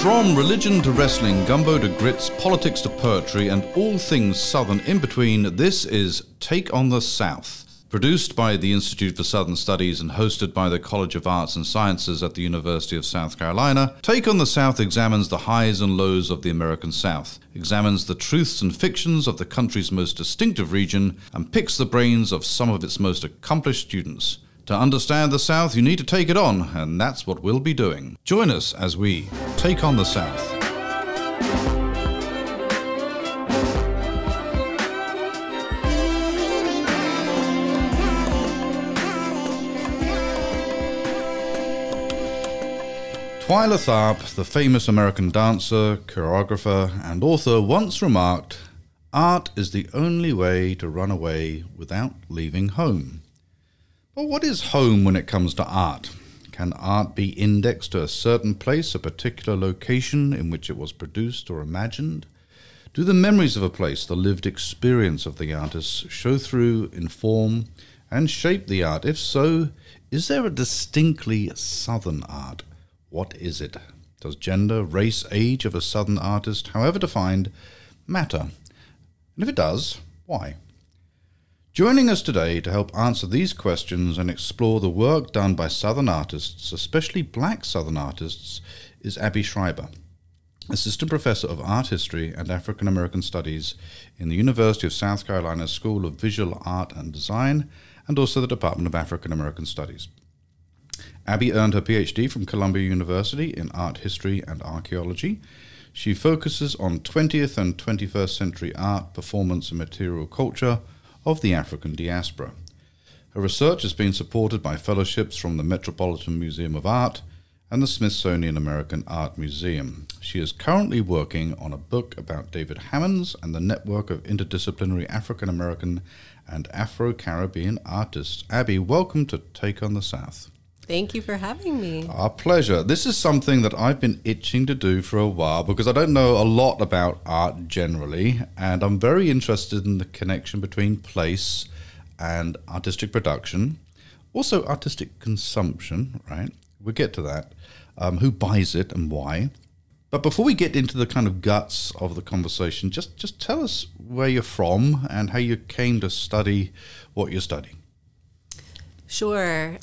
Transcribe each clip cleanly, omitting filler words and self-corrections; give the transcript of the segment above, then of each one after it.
From religion to wrestling, gumbo to grits, politics to poetry, and all things Southern in between, this is Take on the South. Produced by the Institute for Southern Studies and hosted by the College of Arts and Sciences at the University of South Carolina, Take on the South examines the highs and lows of the American South, examines the truths and fictions of the country's most distinctive region, and picks the brains of some of its most accomplished students. To understand the South, you need to take it on, and that's what we'll be doing. Join us as we take on the South. Twyla Tharp, the famous American dancer, choreographer, and author, once remarked, "Art is the only way to run away without leaving home." But what is home when it comes to art? Can art be indexed to a certain place, a particular location in which it was produced or imagined? Do the memories of a place, the lived experience of the artist, show through, inform, and shape the art? If so, is there a distinctly Southern art? What is it? Does gender, race, age of a Southern artist, however defined, matter? And if it does, why? Joining us today to help answer these questions and explore the work done by Southern artists, especially black Southern artists, is Abbe Schriber, Assistant Professor of Art History and African American Studies in the University of South Carolina School of Visual Art and Design, and also the Department of African American Studies. Abbe earned her PhD from Columbia University in Art History and Archaeology. She focuses on 20th and 21st century art, performance, and material culture of the African diaspora. Her research has been supported by fellowships from the Metropolitan Museum of Art and the Smithsonian American Art Museum. She is currently working on a book about David Hammons and the network of interdisciplinary African American and Afro-Caribbean artists. Abbe, welcome to Take on the South. Thank you for having me. Our pleasure. This is something that I've been itching to do for a while because I don't know a lot about art generally, and I'm very interested in the connection between place and artistic production, also artistic consumption, right? We'll get to that. Who buys it and why? But before we get into the kind of guts of the conversation, just tell us where you're from and how you came to study what you're studying. Sure.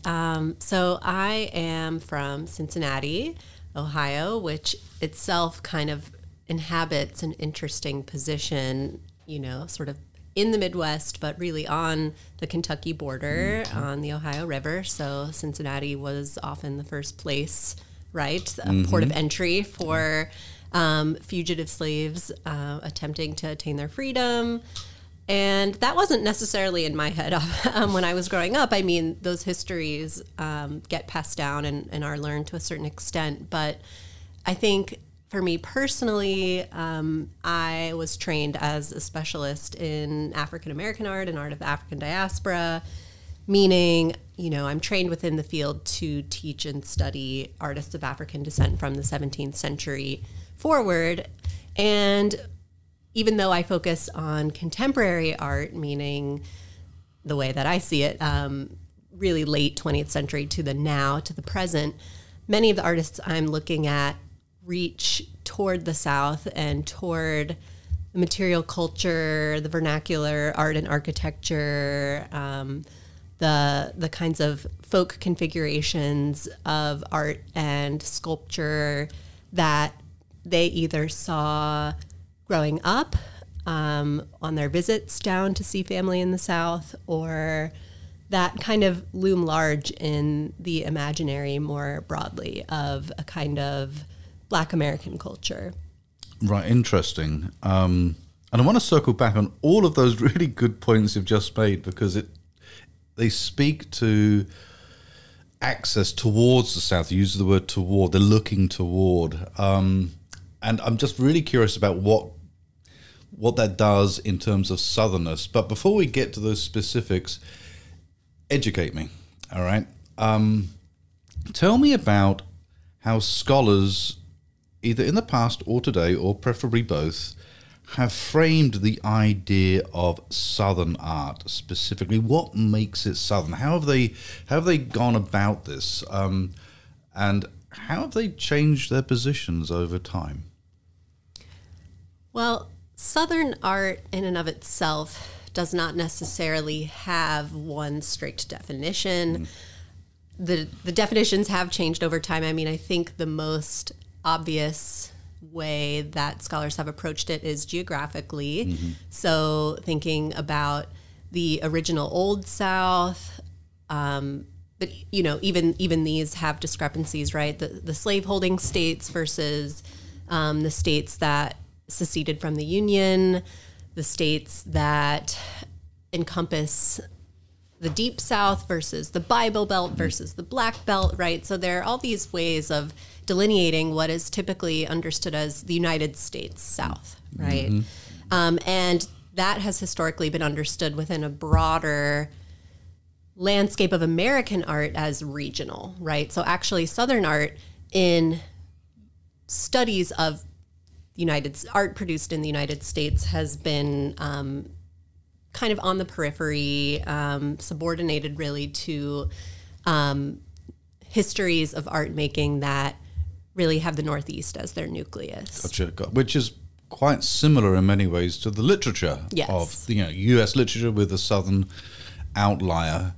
So I am from Cincinnati, Ohio, which itself kind of inhabits an interesting position, you know, sort of in the Midwest, but really on the Kentucky border on the Ohio River. So Cincinnati was often the first place, right? A port of entry for fugitive slaves attempting to attain their freedom. And that wasn't necessarily in my head when I was growing up. I mean, those histories get passed down and are learned to a certain extent. But I think for me personally, I was trained as a specialist in African American art and art of the African diaspora, meaning, you know, I'm trained within the field to teach and study artists of African descent from the 17th century forward. And even though I focus on contemporary art, meaning the way that I see it, really late 20th century to the now, to the present, many of the artists I'm looking at reach toward the South and toward the material culture, the vernacular art and architecture, the kinds of folk configurations of art and sculpture that they either saw growing up on their visits down to see family in the South, or that kind of loom large in the imaginary more broadly of a kind of Black American culture. Right, interesting. And I want to circle back on all of those really good points you've just made because they speak to access towards the South. You use the word toward, they're looking toward. And I'm just really curious about what that does in terms of Southernness. But before we get to those specifics, educate me, all right? Tell me about how scholars, either in the past or today, or preferably both, have framed the idea of Southern art specifically. What makes it Southern? How have they gone about this? And how have they changed their positions over time? Well, Southern art in and of itself does not necessarily have one strict definition. The definitions have changed over time. I mean, I think the most obvious way that scholars have approached it is geographically. So thinking about the original Old South, but you know, even these have discrepancies, right? The slaveholding states versus the states that seceded from the Union, the states that encompass the Deep South versus the Bible Belt versus the Black Belt, right? So there are all these ways of delineating what is typically understood as the United States South, right? And that has historically been understood within a broader landscape of American art as regional, right? So actually Southern art in studies of art produced in the United States has been kind of on the periphery, subordinated really to histories of art making that really have the Northeast as their nucleus. Gotcha. Which is quite similar in many ways to the literature of U.S. literature with a Southern outlier.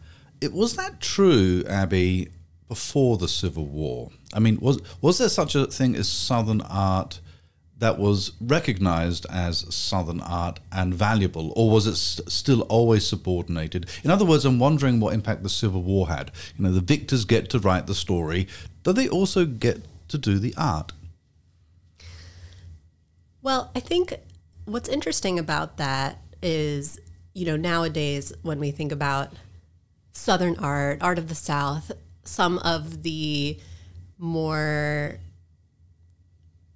Was that true, Abbe, before the Civil War? I mean, was there such a thing as Southern art that was recognized as Southern art and valuable, or was it still always subordinated? In other words, I'm wondering what impact the Civil War had. You know, the victors get to write the story. Do they also get to do the art? Well, I think what's interesting about that is, you know, nowadays when we think about Southern art of the South, some of the more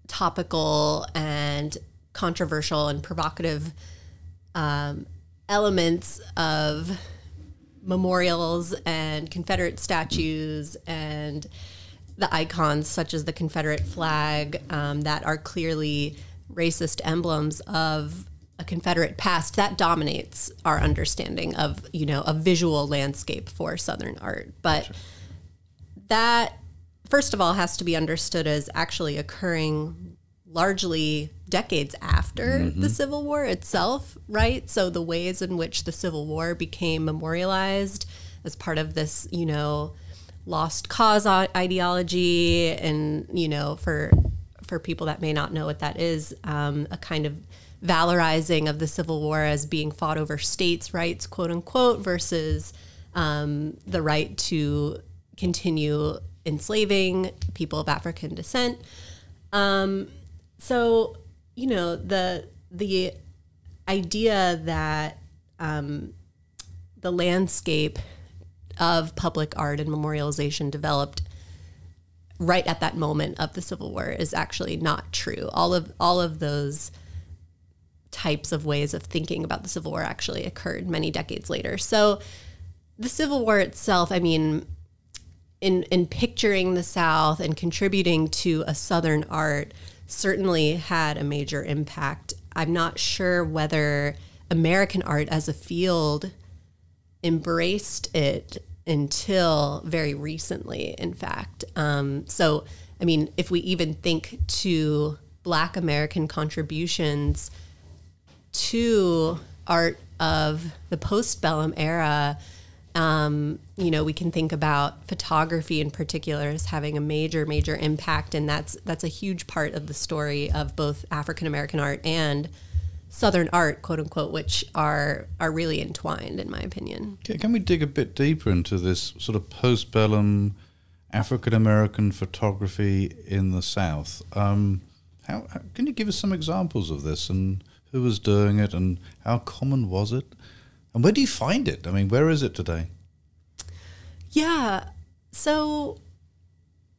topical and controversial and provocative elements of memorials and Confederate statues and the icons such as the Confederate flag that are clearly racist emblems of a Confederate past, that dominates our understanding of, you know, a visual landscape for Southern art. But that, first of all, has to be understood as actually occurring largely decades after the Civil War itself, right? So the ways in which the Civil War became memorialized as part of this, you know, lost cause ideology, and, you know, for people that may not know what that is, a kind of valorizing of the Civil War as being fought over states' rights, quote unquote, versus the right to continue enslaving people of African descent. So, you know, the idea that the landscape of public art and memorialization developed right at that moment of the Civil War is actually not true. All of those types of ways of thinking about the Civil War actually occurred many decades later. So the Civil War itself, I mean, in picturing the South and contributing to a Southern art certainly had a major impact. I'm not sure whether American art as a field embraced it until very recently, in fact. So, I mean, if we even think to Black American contributions to art of the postbellum era, you know, we can think about photography in particular as having a major impact, and that's a huge part of the story of both African American art and Southern art, quote unquote, which are really entwined, in my opinion. Can we dig a bit deeper into this sort of postbellum African American photography in the South? How can you give us some examples of this, and who was doing it, and how common was it? And where do you find it? I mean, where is it today? Yeah. So,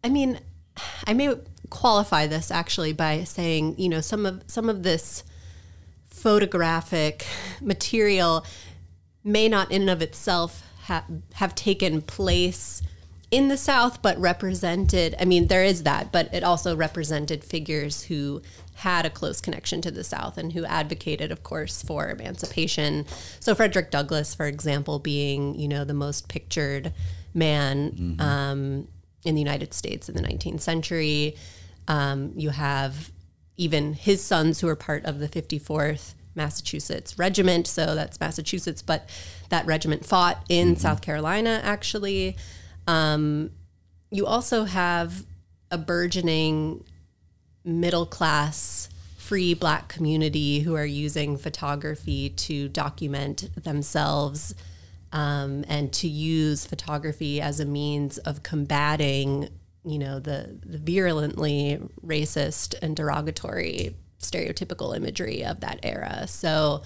I mean, I may qualify this actually by saying, you know, some of this photographic material may not in and of itself have taken place in the South, but represented, I mean, there is that, but it also represented figures who had a close connection to the South and who advocated, of course, for emancipation. So Frederick Douglass, for example, being, you know, the most pictured man in the United States in the 19th century. You have even his sons who are part of the 54th Massachusetts Regiment. So that's Massachusetts, but that regiment fought in South Carolina, actually. You also have a burgeoning middle-class free Black community who are using photography to document themselves and to use photography as a means of combating, the virulently racist and derogatory stereotypical imagery of that era. So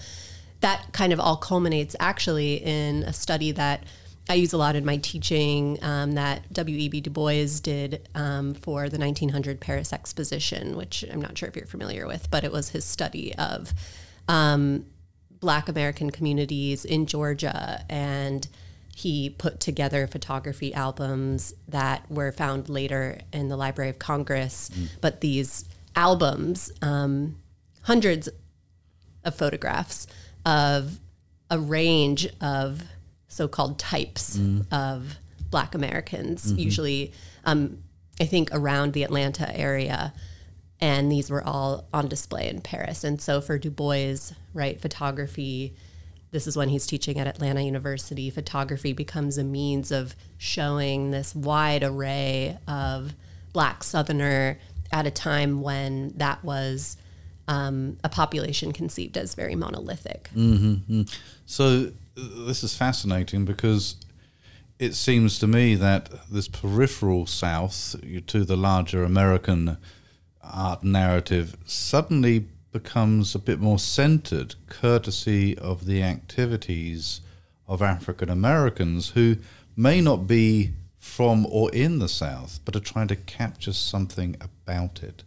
that kind of all culminates actually in a study that I use a lot in my teaching that W.E.B. Du Bois did for the 1900 Paris Exposition, which I'm not sure if you're familiar with, but it was his study of Black American communities in Georgia, and he put together photography albums that were found later in the Library of Congress. But these albums, hundreds of photographs of a range of so-called types of Black Americans, usually, I think, around the Atlanta area. And these were all on display in Paris. And so for Du Bois, right, photography, this is when he's teaching at Atlanta University, photography becomes a means of showing this wide array of Black Southerner at a time when that was a population conceived as very monolithic. So this is fascinating because it seems to me that this peripheral South to the larger American art narrative suddenly becomes a bit more centered, courtesy of the activities of African Americans who may not be from or in the South, but are trying to capture something about it.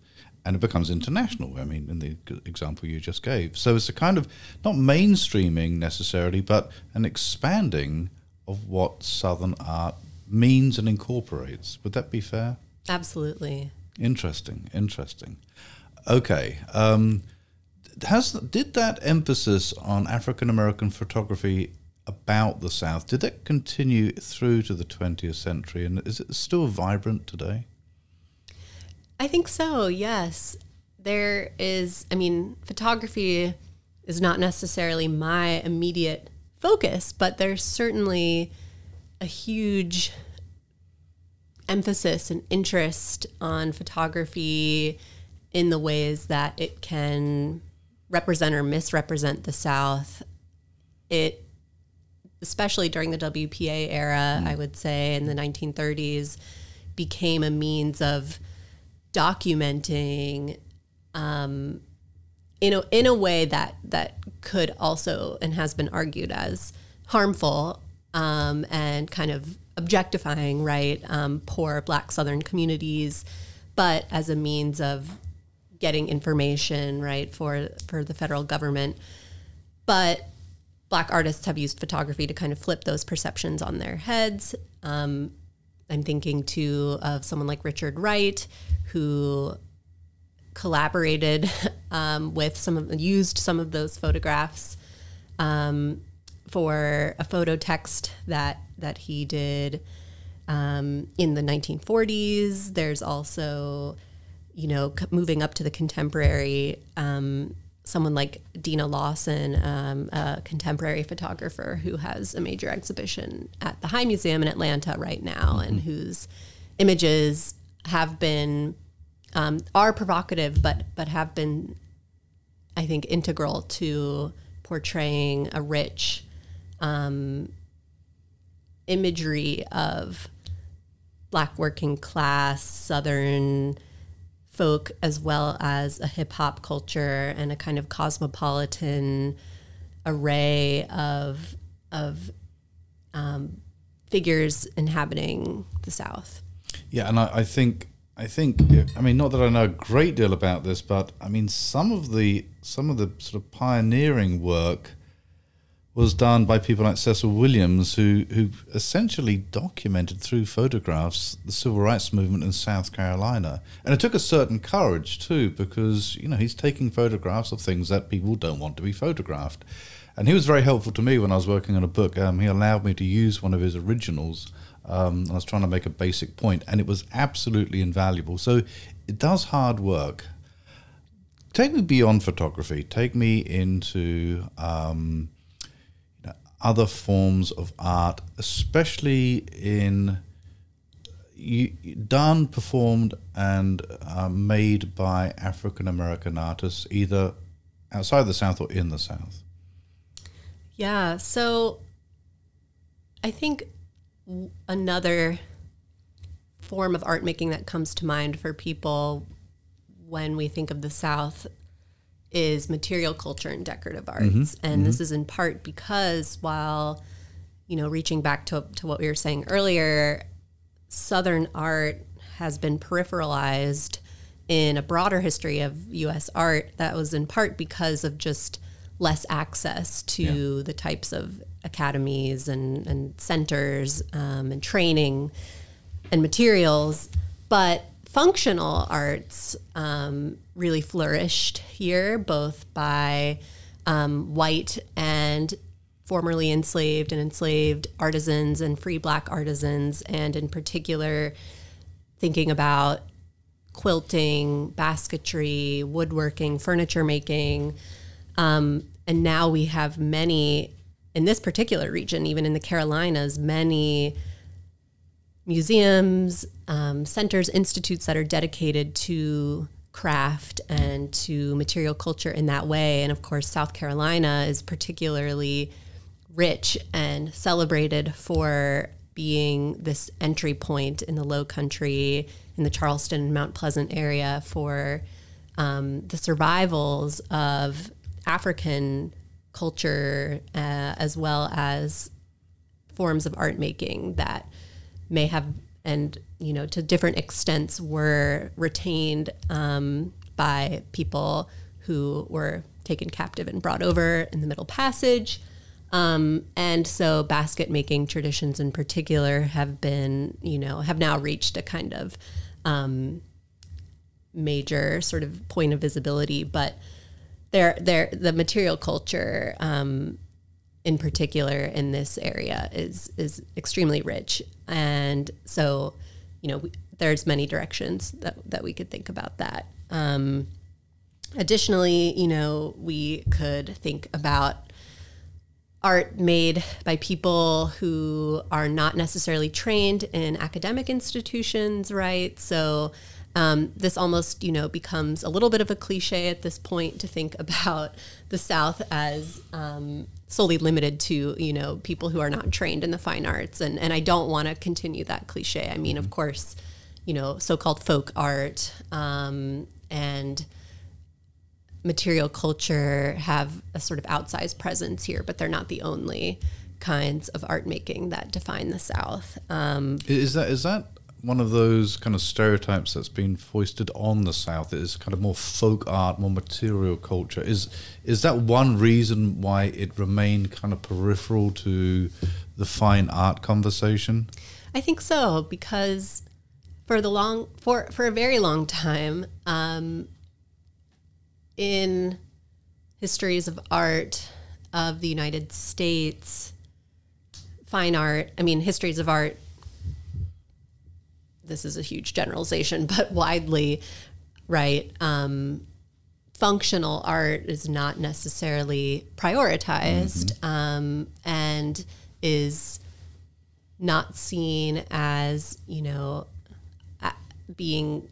And it becomes international, I mean, in the example you just gave. So it's a kind of, not mainstreaming necessarily, but an expanding of what Southern art means and incorporates. Would that be fair? Absolutely. Interesting. Okay. Did that emphasis on African American photography about the South, did that continue through to the 20th century? And is it still vibrant today? I think so, yes. There is, photography is not necessarily my immediate focus, but there's certainly a huge emphasis and interest on photography in the ways that it can represent or misrepresent the South. It, especially during the WPA era, I would say in the 1930s, became a means of documenting in a way that could also and has been argued as harmful and kind of objectifying, right, poor Black Southern communities, but as a means of getting information, right, for the federal government. But Black artists have used photography to kind of flip those perceptions on their heads. I'm thinking too of someone like Richard Wright, who collaborated used some of those photographs for a photo text that he did in the 1940s. There's also, moving up to the contemporary, someone like Dina Lawson, a contemporary photographer who has a major exhibition at the High Museum in Atlanta right now, and whose images have been, are provocative, but have been, I think, integral to portraying a rich imagery of Black working class Southern folk, as well as a hip hop culture and a kind of cosmopolitan array of figures inhabiting the South. Yeah, and I think, not that I know a great deal about this, but some of the sort of pioneering work was done by people like Cecil Williams, who essentially documented through photographs the civil rights movement in South Carolina. And it took a certain courage too, because he's taking photographs of things that people don't want to be photographed. And he was very helpful to me when I was working on a book. He allowed me to use one of his originals. I was trying to make a basic point, and it was absolutely invaluable. So it does hard work. Take me beyond photography. Take me into other forms of art, especially in done, performed, and made by African American artists, either outside the South or in the South. Yeah, so I think another form of art making that comes to mind for people when we think of the South is material culture and decorative arts. And this is in part because while, reaching back to what we were saying earlier, Southern art has been peripheralized in a broader history of U.S. art. That was in part because of just less access to the types of academies and centers and training and materials. But functional arts really flourished here, both by white and formerly enslaved and enslaved artisans and free Black artisans, and in particular thinking about quilting, basketry, woodworking, furniture making. And now we have many, in this particular region, even in the Carolinas, many museums, centers, institutes that are dedicated to craft and to material culture in that way. And of course, South Carolina is particularly rich and celebrated for being this entry point in the Low Country, in the Charleston and Mount Pleasant area, for the survivals of African culture, as well as forms of art making that may have, and to different extents, were retained by people who were taken captive and brought over in the Middle Passage. And so basket making traditions in particular have been, have now reached a kind of major sort of point of visibility. But the material culture in particular in this area is extremely rich. And so, there's many directions that we could think about that. Additionally, we could think about art made by people who are not necessarily trained in academic institutions, right? So this almost, becomes a little bit of a cliche at this point to think about the South as solely limited to, people who are not trained in the fine arts. And I don't want to continue that cliche. I mean, of course, so-called folk art and material culture have a sort of outsized presence here, but they're not the only kinds of art making that define the South. Is that one of those kind of stereotypes that's been foisted on the South? It is kind of more folk art, more material culture. Is that one reason why it remained kind of peripheral to the fine art conversation? I think so, because for a very long time, in histories of art of the United States, fine art, histories of art, this is a huge generalization, but widely, right, functional art is not necessarily prioritized, and is not seen as, being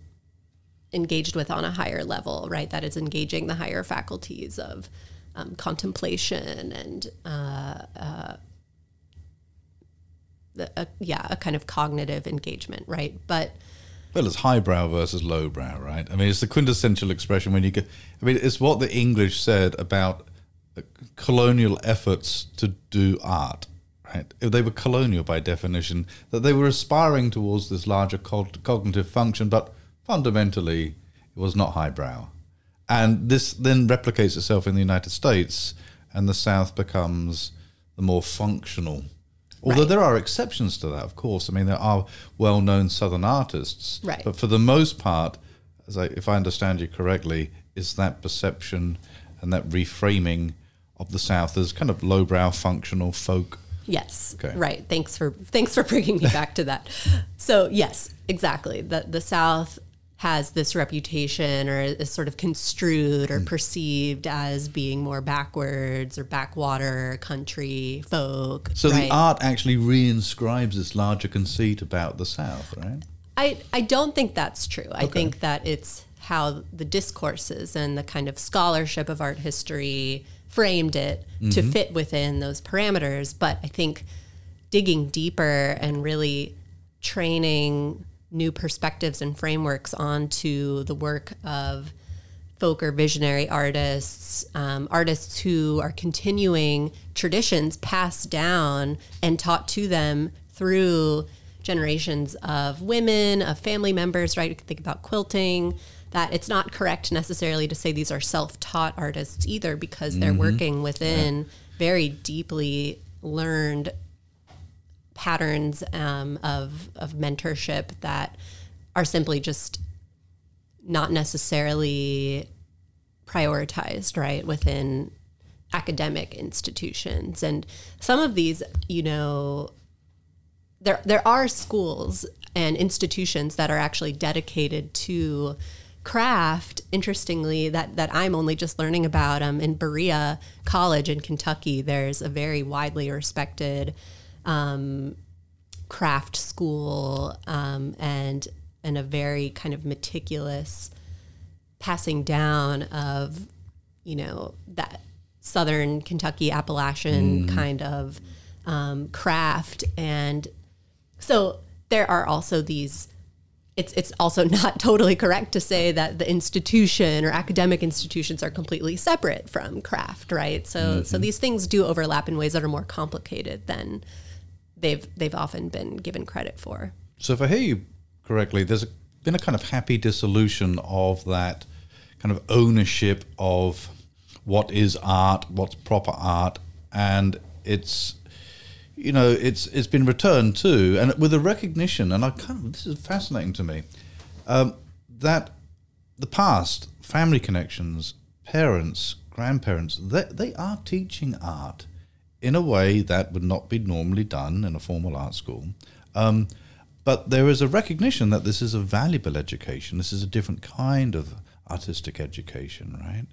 engaged with on a higher level, right? That is engaging the higher faculties of contemplation and a kind of cognitive engagement, right? But it's highbrow versus lowbrow, right? It's the quintessential expression when you get. It's what the English said about colonial efforts to do art, right? If they were colonial by definition, that they were aspiring towards this larger cognitive function, but fundamentally, it was not highbrow. And this then replicates itself in the United States, and the South becomes the more functional. Although there are exceptions to that, of course. There are well-known Southern artists. Right. But for the most part, if I understand you correctly, is that perception and that reframing of the South as kind of lowbrow, functional folk. Yes. Okay. Right. Thanks for bringing me back to that. So yes, exactly. The South has this reputation, or is sort of construed or perceived as being more backwards or backwater country folk. So right? the art actually reinscribes this larger conceit about the South, right? I don't think that's true. I think that it's how the discourses and the kind of scholarship of art history framed it to fit within those parameters. But I think digging deeper and really training new perspectives and frameworks onto the work of folk or visionary artists, artists who are continuing traditions passed down and taught to them through generations of women, of family members, right? You can think about quilting, that it's not correct necessarily to say these are self-taught artists either, because they're working within very deeply learned patterns of mentorship that are simply just not necessarily prioritized, right, within academic institutions. And some of these, you know, there are schools and institutions that are actually dedicated to craft, interestingly, that I'm only just learning about. In Berea College in Kentucky, there's a very widely respected craft school and a very kind of meticulous passing down of, you know, that Southern Kentucky Appalachian kind of craft. And so there are also these, it's also not totally correct to say that the institution or academic institutions are completely separate from craft, right? So so these things do overlap in ways that are more complicated than they've often been given credit for. So if I hear you correctly, there's been a kind of happy dissolution of that kind of ownership of what is art, what's proper art, and it's, you know, it's been returned to, and with a recognition, and this is fascinating to me, that the past, family connections, parents, grandparents, they are teaching art in a way that would not be normally done in a formal art school. But there is a recognition that this is a valuable education. This is a different kind of artistic education, right?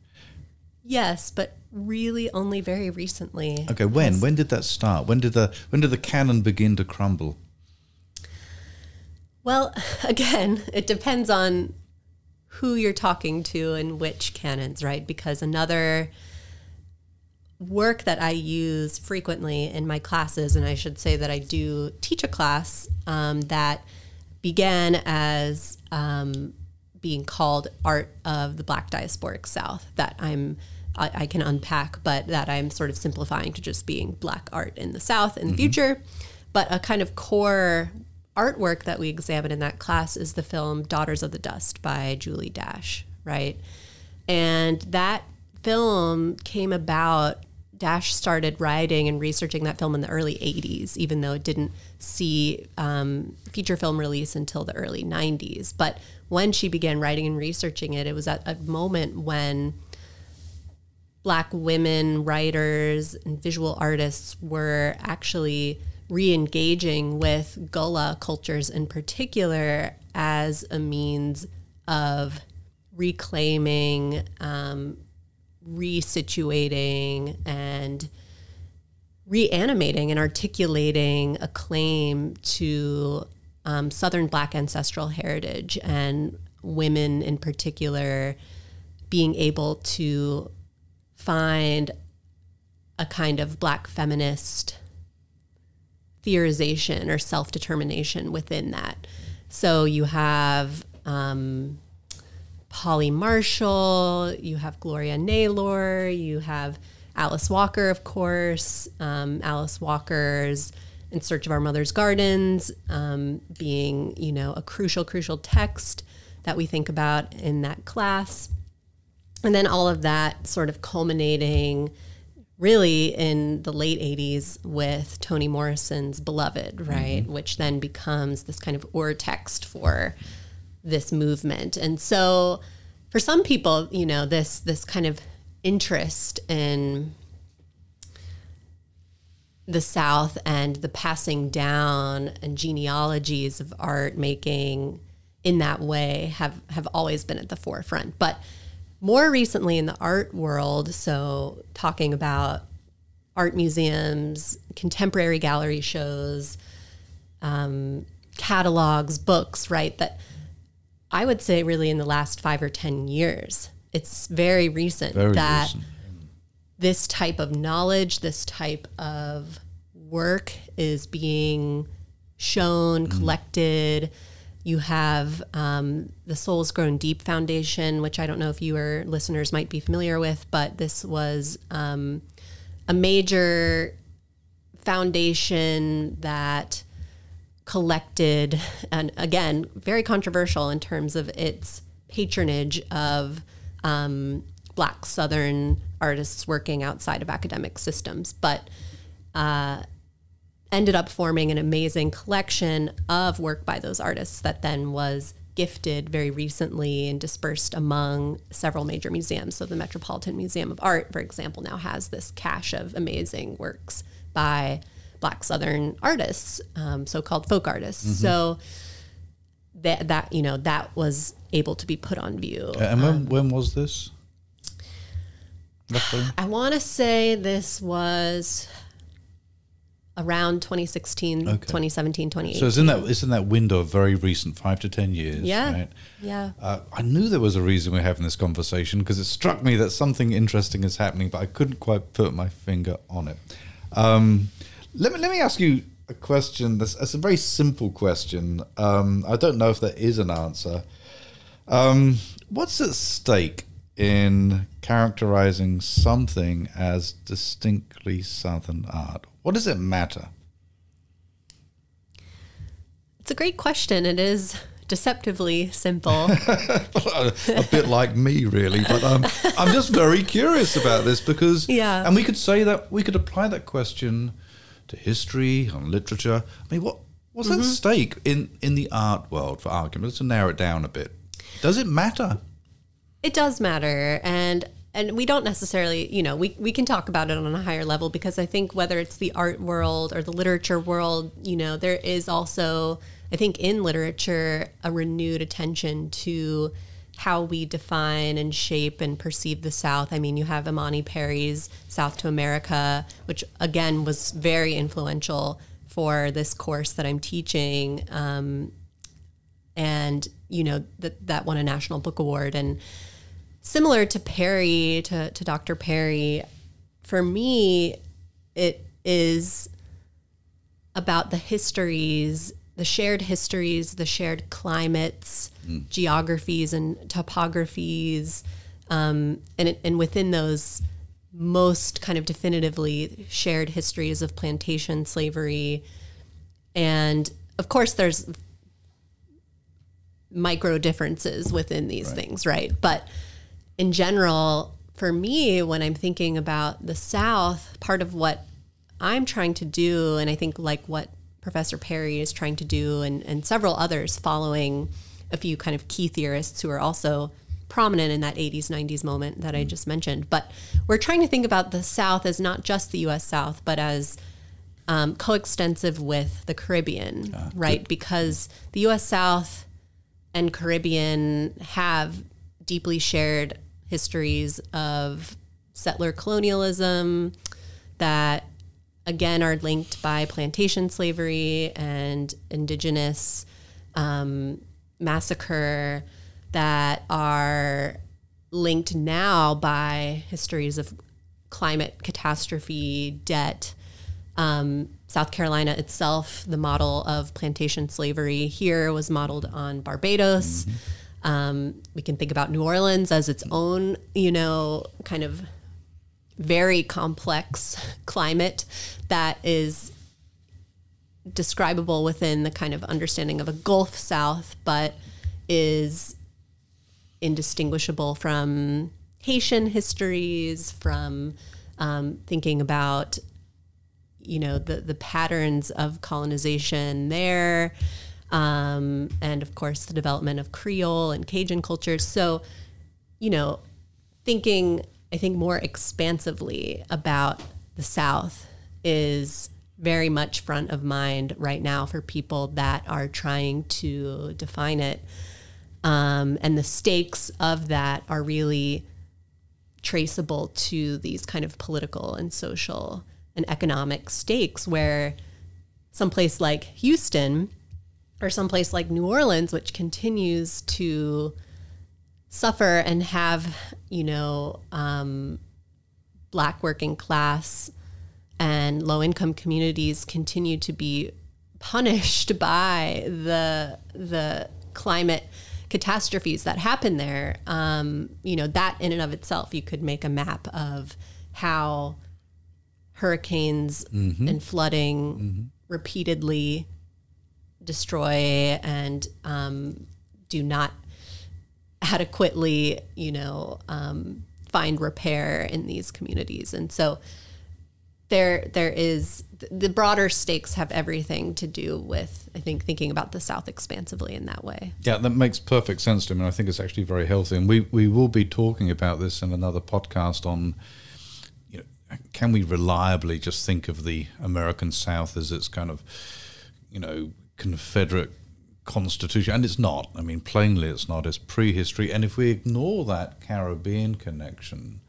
Yes, but really only very recently. Okay, when did that start? When did the canon begin to crumble? Well, again, it depends on who you're talking to and which canons, right? Because another work that I use frequently in my classes, and I should say that I do teach a class that began as being called Art of the Black Diasporic South, that I can unpack, but that I'm sort of simplifying to just being Black art in the South in the future. But a kind of core artwork that we examine in that class is the film Daughters of the Dust by Julie Dash, right? And that film came about, Dash started writing and researching that film in the early 80s, even though it didn't see feature film release until the early 90s. But when she began writing and researching it, it was at a moment when Black women writers and visual artists were actually re-engaging with Gullah cultures in particular as a means of reclaiming, resituating, and reanimating and articulating a claim to Southern Black ancestral heritage, and women in particular being able to find a kind of Black feminist theorization or self-determination within that. So you have Polly Marshall, you have Gloria Naylor, you have Alice Walker, of course. Alice Walker's In Search of Our Mother's Gardens being, you know, a crucial text that we think about in that class. And then all of that sort of culminating really in the late 80s with Toni Morrison's Beloved, right? Which then becomes this kind of text for this movement. And so for some people, you know, this kind of interest in the South and the passing down and genealogies of art making in that way have always been at the forefront. But more recently in the art world, so talking about art museums, contemporary gallery shows, catalogs, books, right? That I would say really in the last 5 or 10 years, it's very recent this type of knowledge, this type of work is being shown, collected. You have the Souls Grown Deep Foundation, which I don't know if your listeners might be familiar with, but this was a major foundation that collected, and again, very controversial in terms of its patronage of Black Southern artists working outside of academic systems, but ended up forming an amazing collection of work by those artists that then was gifted very recently and dispersed among several major museums. So the Metropolitan Museum of Art, for example, now has this cache of amazing works by Black Southern artists, so-called folk artists. So that was able to be put on view. And when was this? I want to say this was around 2016, 2017, 2018. So it's in that window of very recent, 5 to 10 years. Yeah, right? yeah. I knew there was a reason we're having this conversation because it struck me that something interesting is happening, but I couldn't quite put my finger on it. Let me ask you a question. That's a very simple question. I don't know if there is an answer. What's at stake in characterizing something as distinctly Southern art? What does it matter? It's a great question. It is deceptively simple. A bit like me, really. But I'm just very curious about this because, and we could say that, we could apply that question to history, on literature. I mean, what's at stake in the art world, for argument? Let's narrow it down a bit. Does it matter? It does matter. And we don't necessarily, we can talk about it on a higher level because I think whether it's the art world or the literature world, there is also, I think in literature, a renewed attention to how we define and shape and perceive the South. I mean, you have Imani Perry's South to America, which again was very influential for this course that I'm teaching. And, that won a National Book Award. And similar to Perry, to Dr. Perry, for me, it is about the histories, the shared histories, the shared climates, geographies and topographies, and within those most kind of definitively shared histories of plantation slavery. And of course there's micro differences within these things, right? But in general, for me, when I'm thinking about the South, part of what I'm trying to do, and I think like what Professor Perry is trying to do, and several others following a few kind of key theorists who are also prominent in that 80s, 90s moment that I just mentioned. But we're trying to think about the South as not just the U.S. South, but as coextensive with the Caribbean, right? Good. Because the U.S. South and Caribbean have deeply shared histories of settler colonialism that, again, are linked by plantation slavery and indigenous massacre, that are linked now by histories of climate catastrophe, debt. South Carolina itself, the model of plantation slavery here was modeled on Barbados. We can think about New Orleans as its own, kind of very complex climate that is describable within the kind of understanding of a Gulf South, but is indistinguishable from Haitian histories, from thinking about, the patterns of colonization there, and of course the development of Creole and Cajun cultures. So, thinking, I think, more expansively about the South is very much front of mind right now for people that are trying to define it. And the stakes of that are really traceable to these kind of political and social and economic stakes, where someplace like Houston or someplace like New Orleans, which continues to suffer and have, Black working class and low-income communities continue to be punished by the climate catastrophes that happen there. That in and of itself, you could make a map of how hurricanes and flooding repeatedly destroy and do not adequately, find repair in these communities. And so there is the broader stakes have everything to do with, I think, thinking about the South expansively in that way. Yeah, that makes perfect sense to me. And I think it's actually very healthy. And we will be talking about this in another podcast on, can we reliably just think of the American South as its kind of, Confederate constitution? And it's not. I mean, plainly it's not. It's prehistory. And if we ignore that Caribbean connection,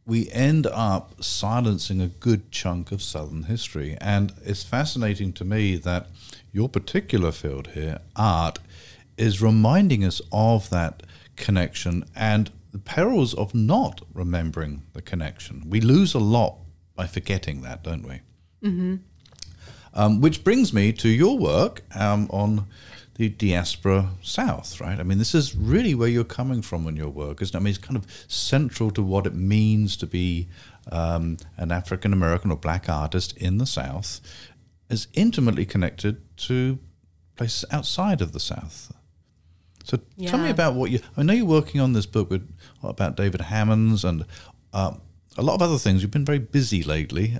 we end up silencing a good chunk of Southern history. And it's fascinating to me that your particular field here, art, is reminding us of that connection and the perils of not remembering the connection. We lose a lot by forgetting that, don't we? Mm-hmm. Which brings me to your work on the diaspora South, right? I mean, this is really where you're coming from in your work, isn't it? I mean, it's kind of central to what it means to be an African-American or Black artist in the South, is intimately connected to places outside of the South. So tell me about I know you're working on this book about David Hammonds and a lot of other things. You've been very busy lately.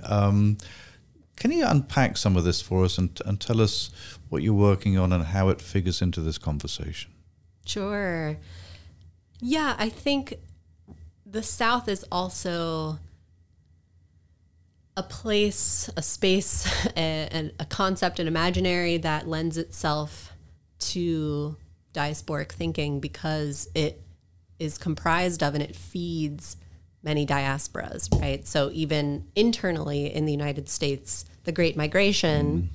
Can you unpack some of this for us and tell us what you're working on and how it figures into this conversation? Sure. Yeah, I think the South is also a place, a space, a concept, an imaginary that lends itself to diasporic thinking because it is comprised of and it feeds many diasporas, right? So even internally in the United States, the Great Migration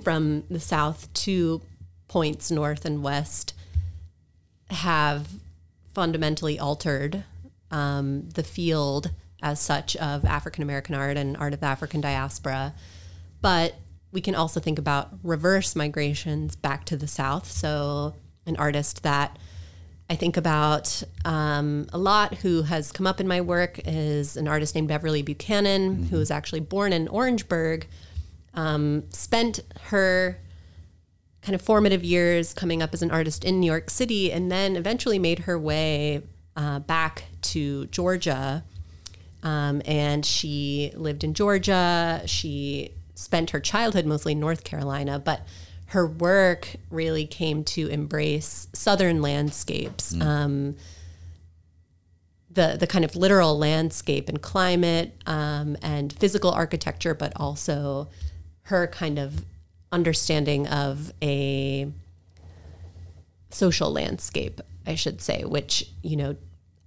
from the South to points north and west have fundamentally altered the field as such of African-American art and art of the African diaspora. But we can also think about reverse migrations back to the South. So an artist that I think about a lot who has come up in my work is an artist named Beverly Buchanan, who was actually born in Orangeburg, spent her kind of formative years coming up as an artist in New York City, and then eventually made her way back to Georgia. And she lived in Georgia. She spent her childhood mostly in North Carolina, but her work really came to embrace Southern landscapes, the kind of literal landscape and climate and physical architecture, but also her kind of understanding of a social landscape, I should say, which,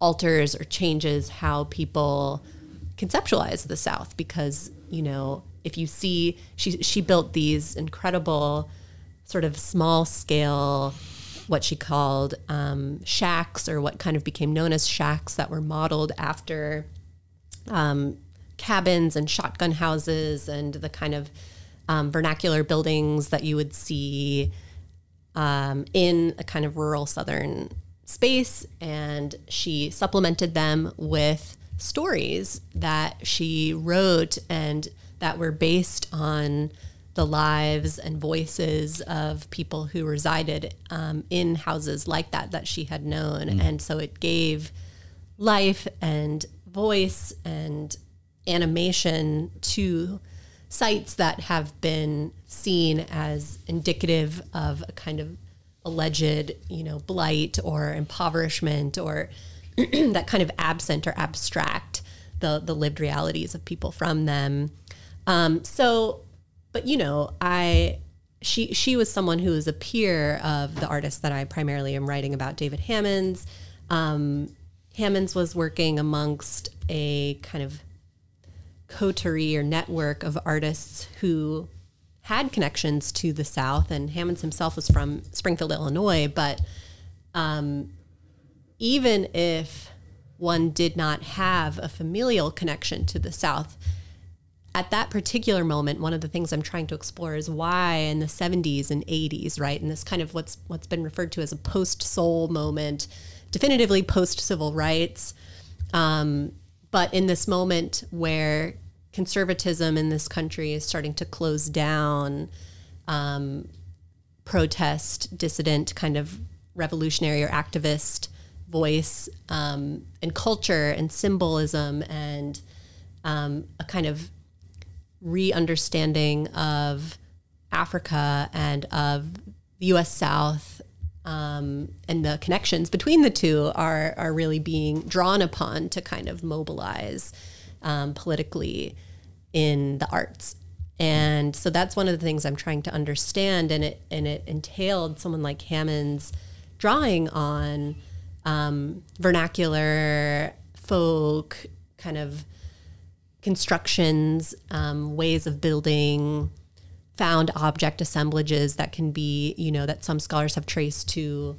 alters or changes how people conceptualize the South. Because, if you see, she built these incredible sort of small scale, what she called shacks, or what kind of became known as shacks, that were modeled after cabins and shotgun houses and the kind of vernacular buildings that you would see in a kind of rural Southern space. And she supplemented them with stories that she wrote and that were based on the lives and voices of people who resided in houses like that she had known. And so it gave life and voice and animation to sites that have been seen as indicative of a kind of alleged, blight or impoverishment, or that kind of absent or abstract the lived realities of people from them. But she was someone who was a peer of the artist that I primarily am writing about, David Hammons. Hammons was working amongst a kind of coterie or network of artists who had connections to the South, and Hammons himself was from Springfield, Illinois. But even if one did not have a familial connection to the South, at that particular moment, one of the things I'm trying to explore is why in the 70s and 80s, right, and this kind of what's been referred to as a post-soul moment, definitively post-civil rights, but in this moment where conservatism in this country is starting to close down, protest, dissident, kind of revolutionary or activist voice, and culture and symbolism, and a kind of re-understanding of Africa and of the U.S. South, and the connections between the two are really being drawn upon to kind of mobilize politically in the arts. And so that's one of the things I'm trying to understand, and it entailed someone like Hammond's drawing on vernacular, folk, kind of constructions, ways of building, found object assemblages that can be, that some scholars have traced to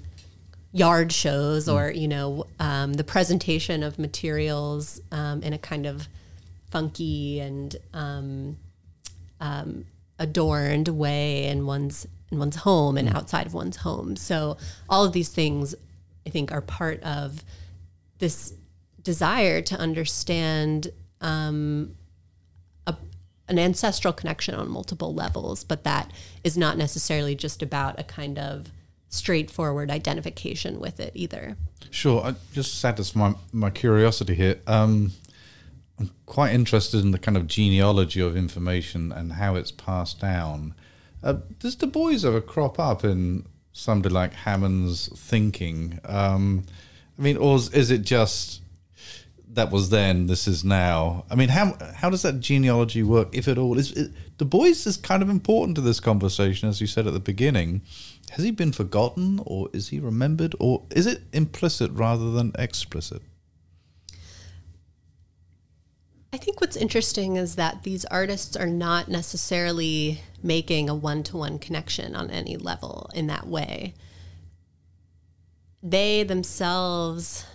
yard shows, or, the presentation of materials in a kind of funky and adorned way in one's home and outside of one's home. So all of these things, I think, are part of this desire to understand an ancestral connection on multiple levels, but that is not necessarily just about a kind of straightforward identification with it either. Sure. I just satisfy my curiosity here. I'm quite interested in the kind of genealogy of information and how it's passed down. Does Du Bois ever crop up in somebody like Hammond's thinking? Or is it just that was then, this is now? I mean, how does that genealogy work, if at all? Du Bois is kind of important to this conversation, as you said at the beginning. Has he been forgotten, or is he remembered, or is it implicit rather than explicit? I think what's interesting is that these artists are not necessarily making a one-to-one connection on any level in that way. They themselves,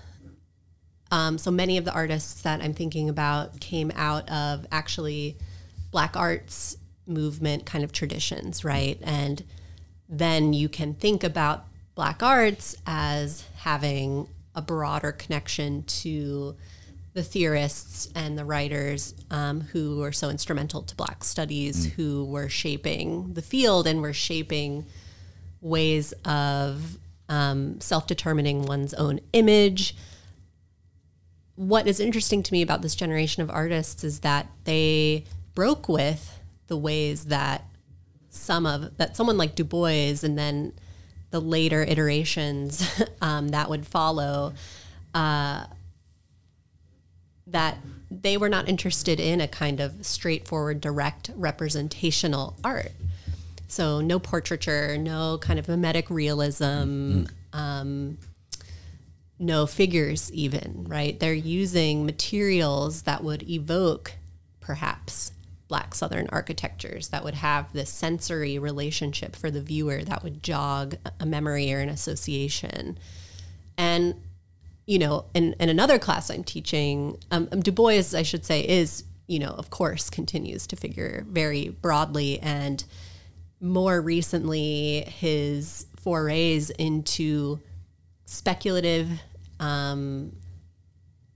so many of the artists that I'm thinking about came out of actually Black arts movement kind of traditions, right? And then you can think about Black arts as having a broader connection to the theorists and the writers who were so instrumental to Black studies, who were shaping the field and were shaping ways of self-determining one's own image. What is interesting to me about this generation of artists is that they broke with the ways that someone like Du Bois, and then the later iterations that would follow, that they were not interested in a kind of straightforward, direct representational art. So no portraiture, no kind of mimetic realism, no figures even, right? They're using materials that would evoke perhaps Black Southern architectures, that would have this sensory relationship for the viewer, that would jog a memory or an association. And in another class I'm teaching, Du Bois, I should say, is, of course, continues to figure very broadly. And more recently, his forays into speculative,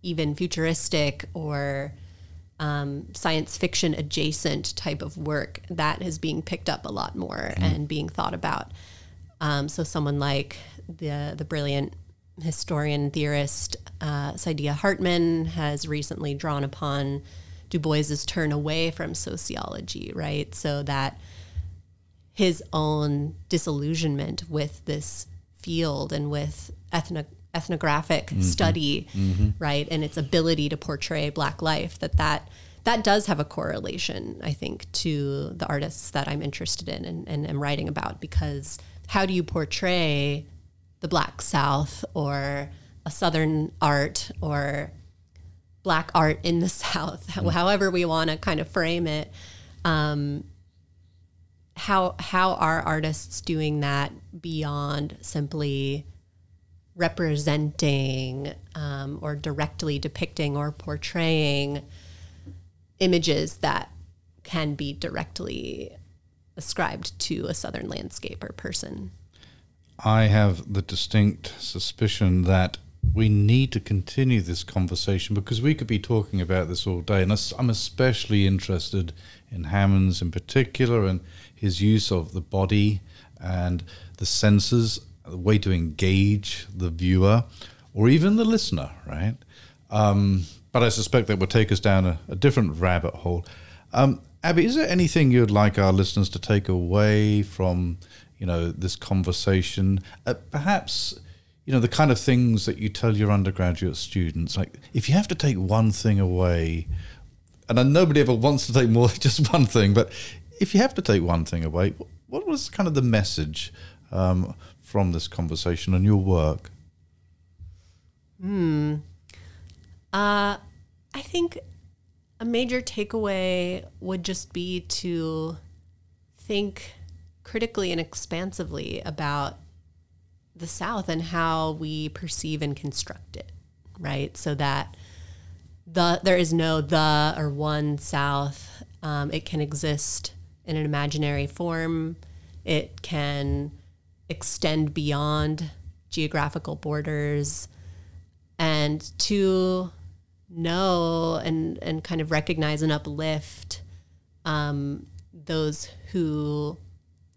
even futuristic or science fiction adjacent type of work, that is being picked up a lot more and being thought about. So someone like the brilliant historian theorist Saidiya Hartman has recently drawn upon Du Bois's turn away from sociology, right? So that his own disillusionment with this field and with ethnographic study, right, and its ability to portray Black life, that that does have a correlation, I think, to the artists that I'm interested in and am writing about, because how do you portray the Black South or a Southern art or Black art in the South, however we want to kind of frame it? How are artists doing that beyond simply representing or directly depicting or portraying images that can be directly ascribed to a Southern landscape or person? I have the distinct suspicion that we need to continue this conversation, because we could be talking about this all day. And I'm especially interested in Hammond's in particular, and his use of the body and the senses, the way to engage the viewer or even the listener, right? But I suspect that would take us down a different rabbit hole. Abbe, is there anything you'd like our listeners to take away from, this conversation? Perhaps, the kind of things that you tell your undergraduate students, like if you have to take one thing away, and nobody ever wants to take more than just one thing, but if you have to take one thing away, what was kind of the message from this conversation and your work? I think a major takeaway would just be to think critically and expansively about the South and how we perceive and construct it, right? So that there is no the or one South. It can exist in an imaginary form. It can extend beyond geographical borders, and to know and kind of recognize and uplift those who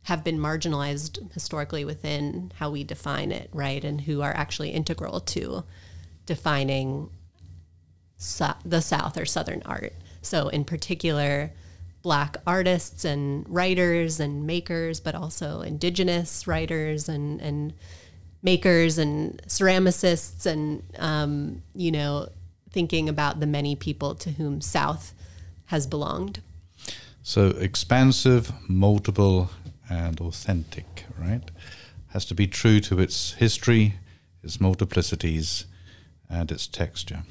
have been marginalized historically within how we define it, right? And who are actually integral to defining the South or Southern art. So in particular, Black artists and writers and makers, but also Indigenous writers and makers and ceramicists, and, thinking about the many people to whom South has belonged. So expansive, multiple, and authentic, right? Has to be true to its history, its multiplicities, and its texture.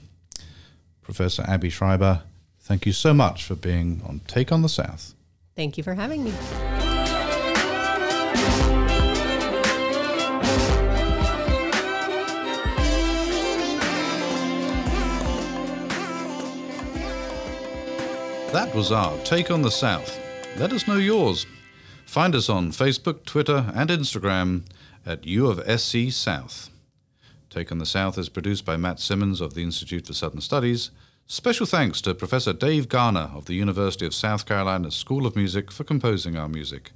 Professor Abbe Schriber, thank you so much for being on Take on the South. Thank you for having me. That was our Take on the South. Let us know yours. Find us on Facebook, Twitter, and Instagram at U of SC South. Take on the South is produced by Matt Simmons of the Institute for Southern Studies. Special thanks to Professor Dave Garner of the University of South Carolina School of Music for composing our music.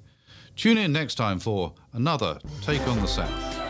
Tune in next time for another Take on the South.